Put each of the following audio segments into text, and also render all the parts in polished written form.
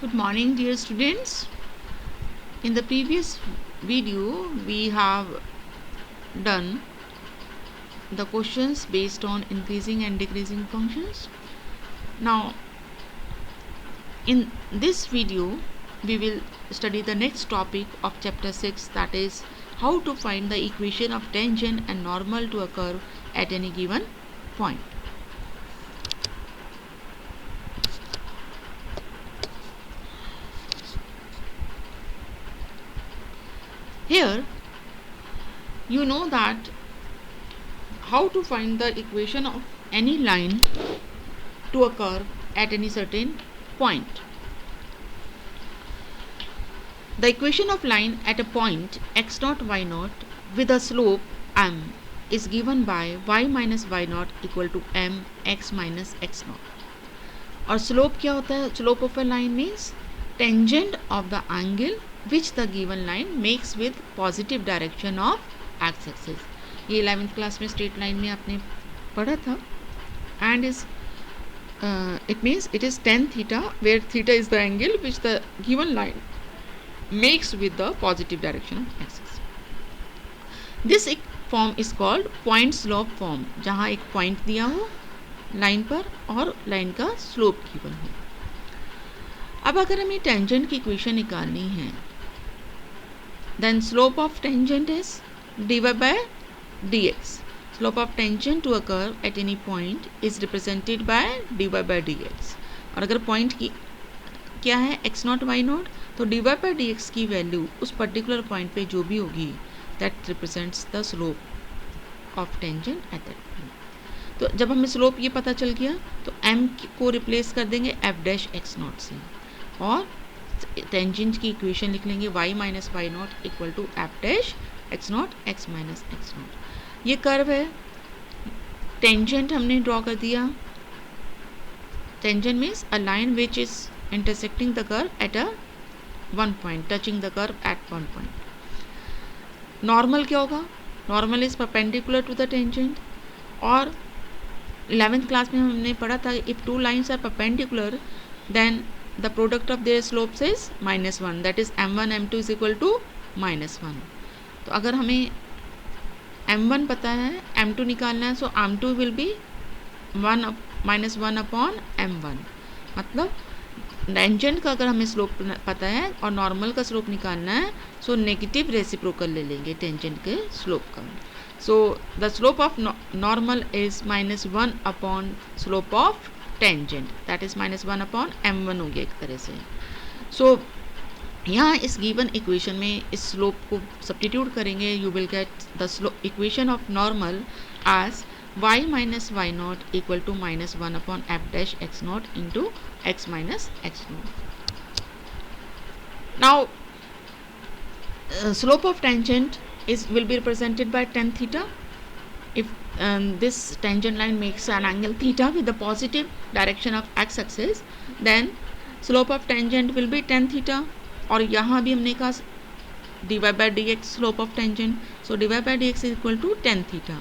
Good morning, dear students. In the previous video, we have done the questions based on increasing and decreasing functions. Now, in this video, we will study the next topic of chapter 6, that is how to find the equation of tangent and normal to a curve at any given point. Here, you know that how to find the equation of any line to a curve at any certain point. The equation of line at a point x0 y0 with a slope m is given by y minus y0 equal to m x minus x0. और slope क्या होता है? Slope of a line means tangent of the angle which the given line makes with positive direction of x axis. ये 11th class में straight line में आपने पढ़ा था. And is it means it is tan theta, where theta is the angle which the given line makes with the positive direction of axis. This form is called point slope form, जहाँ एक point दिया हो line पर और line का slope given हो. अब अगर हमें टेंजेंट की इक्वेशन निकालनी है, then slope of tangent is dy by dx. Slope of tangent to a curve at any point is represented by dy by dx. और अगर पॉइंट की क्या है x0 y0, तो dy by dx की वैल्यू उस पर्टिकुलर पॉइंट पे जो भी होगी that represents the slope of tangent at that point. तो जब हमें स्लोप ये पता चल गया तो m को रिप्लेस कर देंगे f डैश x0 से और टेंजेंट की इक्वेशन लिख लेंगे y minus y0 equal to f dash x0 x minus x0. ये कर्व है, टेंजेंट हमने ड्रॉ कर दिया. Tangent means a line which is intersecting the curve at a one point, touching the curve at one point. Normal क्या होगा? Normal is perpendicular to the tangent. और 11th class में हमने पढ़ा था if two lines are perpendicular then the product of their slopes is -1, that is m1 m2 is equal to -1. तो अगर हमें m1 पता है, m2 निकालना है, सो m2 will be -1 upon m1. मतलब टेंजेंट का अगर हमें स्लोप पता है और नॉर्मल का स्लोप निकालना है, सो नेगेटिव रेसिप्रोकल ले लेंगे टेंजेंट के स्लोप का. So the slope of normal is -1 upon slope of tangent, that is -1 upon m1 हो गया एक तरह से. सो यहाँ इस गिवन इक्वेशन में इस स्लोप को सब्स्टिट्यूट करेंगे. You will get the equation of normal as y minus y0 equal to -1 upon f dash x0 into x minus x0. Now slope of tangent will be represented by tan theta. If this tangent line makes an angle theta with the positive direction of x axis, then slope of tangent will be tan theta. और यहाँ भी हमने कहा dy by dx slope of tangent, so dy by dx is equal to tan theta.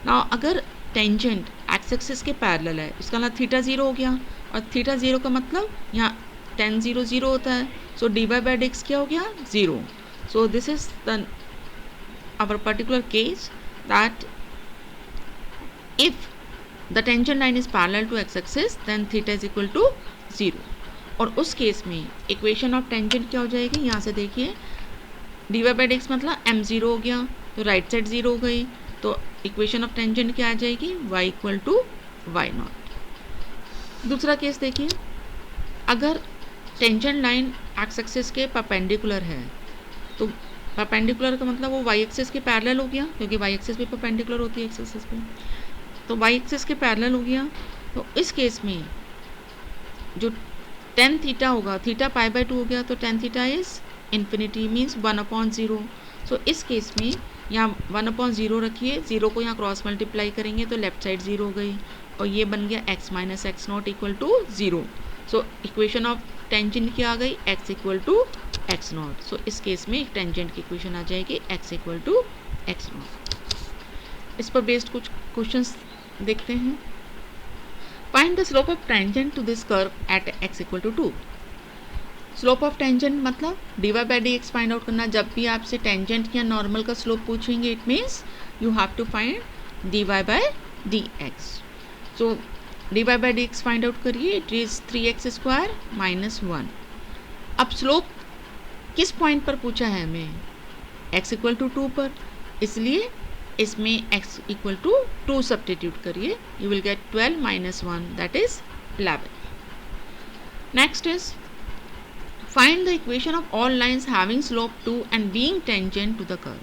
Now अगर tangent x axis के parallel है, इसका मतलब थीटा 0 हो गया, और थीटा 0 का मतलब यहाँ tan 0 0 होता है, सो dy by dx क्या हो गया? 0. So this is the our particular case that if the tangent line is parallel to x axis then theta is equal to 0. और उस केस में इक्वेशन ऑफ टेंजेंट क्या हो जाएगी? यहाँ से देखिए dy by dx मतलब m0 हो गया, तो राइट साइड 0 हो गई, तो इक्वेशन ऑफ टेंजेंट क्या आ जाएगी? y equal to y0. दूसरा केस देखिए, अगर टेंजेंट लाइन एक्स एक्सिस के परपेंडिकुलर है, तो परपेंडिकुलर का मतलब वो y एक्सिस के पैरेलल हो गया, क्योंकि y एक्सिस भी परपेंडिकुलर होती है एक्स एक्सिस पे, तो y एक्सिस के पैरेलल हो गया. तो इस केस में जो tan थीटा होगा, थीटा पाई बाय 2 हो गया, तो tan theta is infinity means 1/0. सो इस केस में यहाँ 1/0 रखिए, 0 को यहाँ क्रॉस मल्टीप्लाई करेंगे तो लेफ्ट साइड 0 हो गई, और ये बन गया x minus x0 equal to 0. So equation of tangent क्या आ गई? x equal to x0. सो इस केस में टेंजेंट की इक्वेशन आ जाएगी x इक्वल टू x0. इस पर बेस्ड कुछ क्वेश्चंस देखते हैं. Find the slope of tangent to this curve at x equal to 2. Slope of tangent मतलब dy by d x find out करना। जब भी आपसे टेंजेंट या नॉर्मल का स्लोप पूछेंगे it means you have to find dy by d x. So dy by d x find out करिए, it is 3x² minus 1। अब स्लोप किस पॉइंट पर पूछा है हमें, x इक्वल टू 2 पर, इसलिए इसमें x इक्वल टू 2 सब्स्टिट्यूट करिए, you will get 12 minus 1 that is 11। Next is find the equation of all lines having slope 2 and being tangent to the curve.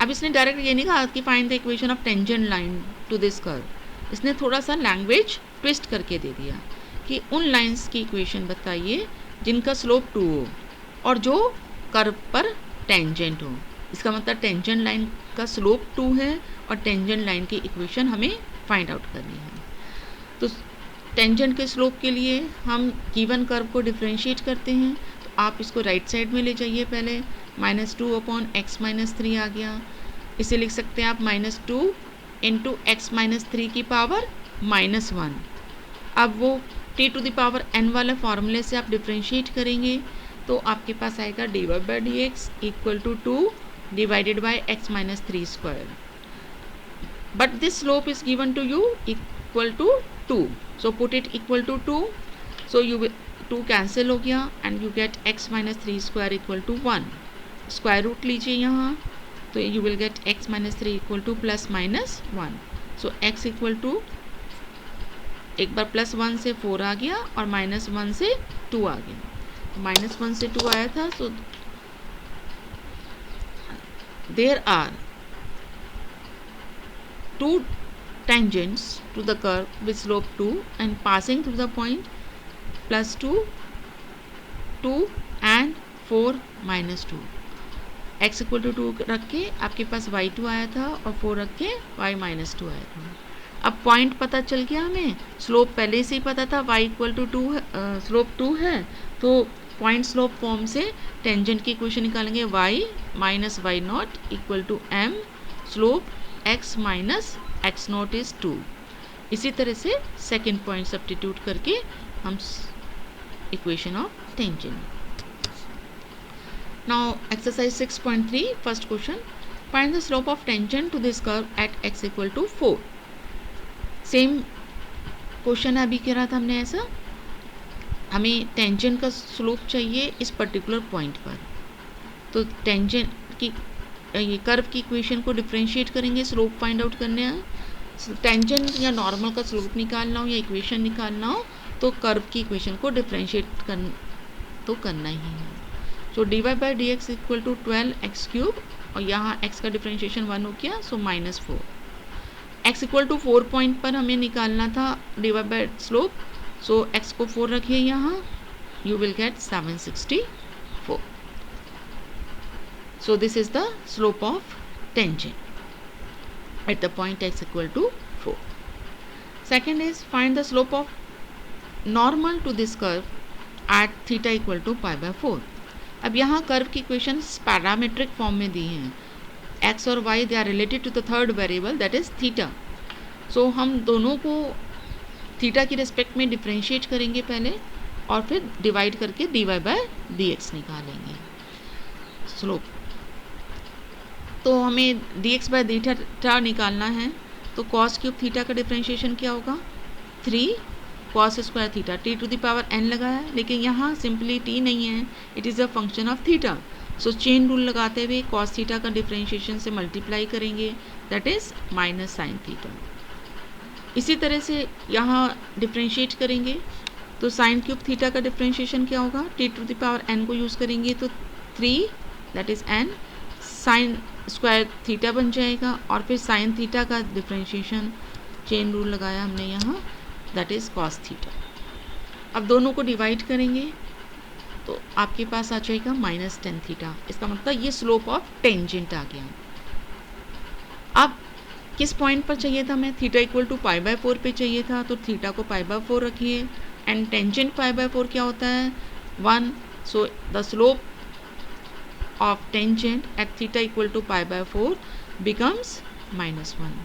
अब इसने डायरेक्ट ये नहीं कहा कि find the equation of tangent line to this curve, इसने थोड़ा सा language twist करके दे दिया कि उन लाइन्स की इक्वेशन बताइए जिनका स्लोप 2 हो और जो कर्व पर टेंजेंट हो। इसका मतलब टेंजेंट लाइन का स्लोप 2 है और टेंजेंट लाइन की इक्वेशन हमें फाइंड आउट करनी है। तो टेंजेंट के स्लोप के लिए हम गिवन कर्व को डिफरेंशिएट करते हैं, तो आप इसको राइट साइड में ले जाइए। पहले -2/x-3 आ गया, इसे लिख सकते हैं आप -2 × x-3 की पावर -1। अब वो t to the power n वाला फॉर्मूले से आप डिफरेंशिएट करेंगे तो आपके पास आएगा dy by d x equal to 2 divided by x-3 square, but this slope is given to you equal to 2, so put it equal to 2, so you 2 cancel हो गया and you get x-3 square equal to 1। Square root लीजिए यहाँ, तो you will get x-3 equal to +-1। So x equal to एक बार +1 से 4 आ गया और -1 से 2 आ गया, -1 से 2 आया था। So there are 2 tangents to the curve with slope 2 and passing through the point +2, 2 and 4 -2। x equal to 2 रख के आपके पास y2 आया था और 4 रख के y -2 आया था। अब पॉइंट पता चल गया हमें, स्लोप पहले से ही पता था y इक्वल टू 2 स्लोप 2 है, तो पॉइंट स्लोप फॉर्म से टेंजेंट की इक्वेशन निकालेंगे y minus y0 equal to m slope x minus x0 is 2। इसी तरह से सेकेंड पॉइंट सब्स्टिट्यूट करके हम equation of tangent. Now exercise 6.3 first question, find the slope of tangent to this curve at x equal to 4। Same question अभी कह रहा था हमने ऐसा, हमें टेंजेंट का स्लोप चाहिए इस पर्टिकुलर पॉइंट पर, तो टेंजेंट की ये कर्व की इक्वेशन को डिफरेंशिएट करेंगे, स्लोप फाइंड आउट करने हैं। टेंजेंट या नॉर्मल का स्लोप निकालना हो या इक्वेशन निकालना हो तो कर्व की इक्वेशन को डिफरेंशिएट करना ही है। So dy by d x equal to 12x³ और यहाँ x का डिफरेंशिएशन 1 हो गया, so -4। x equal to 4 point पर हमें निकालना था dy by slope, so x को 4 रखिए यहाँ, you will get 764। So this is the slope of tangent at the point x equal to 4. Second is find the slope of normal to this curve at theta equal to π/4. अब यहाँ curve की equation parametric form में दी हैं, x और y they are related to the third variable that is theta. So हम दोनों को theta की रिस्पेक्ट में डिफरेंशिएट करेंगे पहले और फिर डिवाइड करके dy बाई डी एक्स निकालेंगे स्लोप। तो हमें dx बाई डी थीटा निकालना है, तो cos क्यूब थीटा का डिफरेंशिएशन क्या होगा 3 cos square theta, t to the power n लगाया, लेकिन यहाँ सिंपली t नहीं है, it is a function of theta. So chain rule लगाते हुए cos थीटा का डिफरेंशिएशन से मल्टीप्लाई करेंगे दैट इज -sin थीटा। इसी तरह से यहाँ डिफरेंशिएट करेंगे तो sin क्यूब थीटा का डिफरेंशिएशन क्या होगा, t to the power n को यूज़ करेंगे तो 3 that is n sin square theta बन जाएगा और फिर साइन थीटा का डिफरेंशिएशन चेन रूल लगाया हमने यहाँ दैट इज कॉस थीटा। अब दोनों को डिवाइड करेंगे तो आपके पास आ जाएगा -10 थीटा। इसका मतलब ये स्लोप ऑफ टेंजेंट आ गया। अब किस पॉइंट पर चाहिए था हमें, थीटा इक्वल टू π/4 पे चाहिए था, तो थीटा को π/4 रखिए एंड टेंजेंट π/4 क्या होता है 1। So the slope of tangent at theta equal to π/4 becomes -1।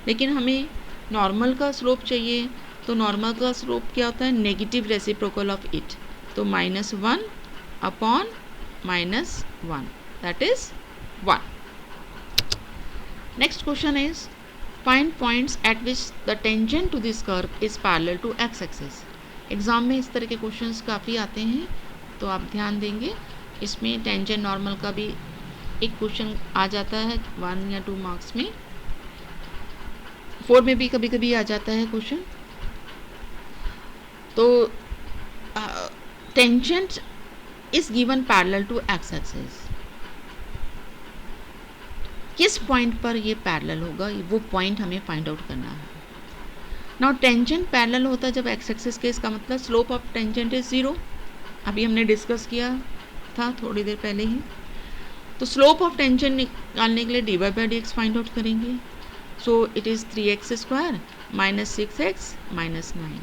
लेकिन हमें नॉर्मल का स्लोप चाहिए, तो नॉर्मल का स्लोप क्या होता है नेगेटिव रेसिप्रोकल ऑफ इट, तो -1 upon -1, that is 1. Next question is find points at which the tangent to this curve is parallel to x axis. Exam में इस तरह के क्वेश्चंस काफ़ी आते हैं, तो आप ध्यान देंगे. इसमें टेंजेंट नॉर्मल का भी एक क्वेश्चन आ जाता है 1 या 2 मार्क्स में. 4 में भी कभी कभी आ जाता है क्वेश्चन. तो tangent is given parallel to x axis. किस पॉइंट पर ये पैरेलल होगा, वो पॉइंट हमें फाइंड आउट करना है. नाउ टेंजेंट पैरेलल होता है जब एक्स एक्सिस के, इसका मतलब स्लोप ऑफ टेंजेंट इज 0. अभी हमने डिस्कस किया था थोड़ी देर पहले ही. तो स्लोप ऑफ टेंजेंट निकालने के लिए dy/dx फाइंड आउट करेंगे. So it is 3x² - 6x - 9.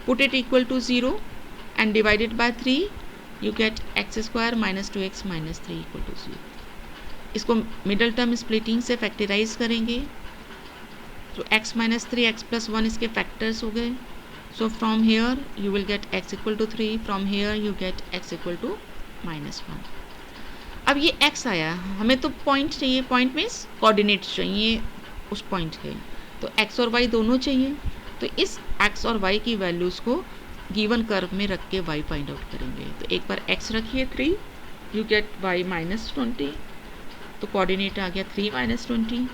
Put it equal to 0 and divided by 3, you get x² - 2x - 3 equal to 0. इसको मिडल टर्म स्प्लिटिंग से फैक्टराइज करेंगे. तो x - 3 x + 1 इसके फैक्टर्स हो गए. So from here you will gate x = 3, from here you get x = -1. अब ये x आया, हमें तो पॉइंट चाहिए. पॉइंट मीन्स कोऑर्डिनेट्स चाहिए उस पॉइंट के. तो x और y दोनों चाहिए. तो इस x और y की वैल्यूज़ को गिवन कर्व में रख के y फाइंड आउट करेंगे. तो एक बार x रखिए 3, यू गेट y -20. तो कोऑर्डिनेट आ गया 3 - 20.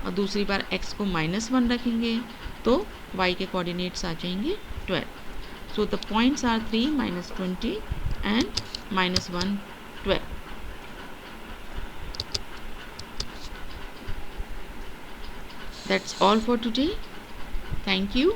और दूसरी बार x को -1 रखेंगे तो y के कोऑर्डिनेट्स आ जाएंगे 12. So the points are 3 - 20 and -1 12. That's all for today. Thank you.